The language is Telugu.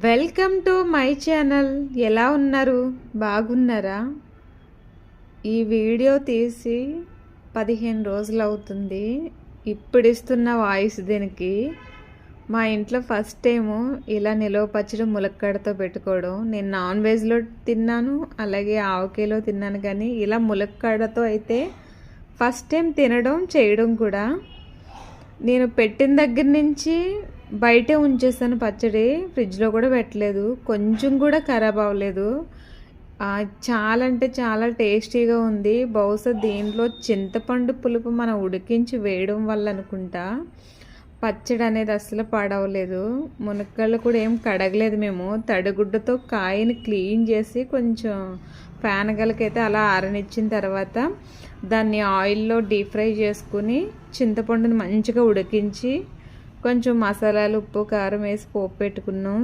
Welcome to my channel. ఎలా ఉన్నారు? బాగున్నారా? ఈ వీడియో తీసి 15 రోజులు అవుతుంది. ఇప్పుడు ఇస్తున్న వాయిస్ దీనికి. మా ఇంట్లో ఫస్ట్ టైము ఇలా నిలవ పచ్చడి ములక్కాడతో పెట్టుకోవడం. నేను నాన్ వెజ్లో తిన్నాను, అలాగే ఆవకాయలో తిన్నాను, కానీ ఇలా ములక్కాడతో అయితే ఫస్ట్ టైం తినడం చేయడం కూడా. నేను పెట్టిన దగ్గర నుంచి బయటే ఉంచేస్తాను పచ్చడి, ఫ్రిడ్జ్లో కూడా పెట్టలేదు. కొంచెం కూడా ఖరాబ్ అవ్వలేదు. చాలా అంటే చాలా టేస్టీగా ఉంది. బహుశా దీంట్లో చింతపండు పులుపు మనం ఉడికించి వేయడం వల్ల అనుకుంటా పచ్చడి అనేది అస్సలు పాడవలేదు. మునక్కాయలు కూడా ఏం కడగలేదు. మేము తడిగుడ్డతో కాయని క్లీన్ చేసి కొంచెం ఫ్యానగలకైతే అలా ఆరనిచ్చిన తర్వాత దాన్ని ఆయిల్లో డీప్ ఫ్రై చేసుకుని చింతపండుని మంచిగా ఉడికించి కొంచెం మసాలాలు, ఉప్పు, కారం వేసి పోపు పెట్టుకున్నాం.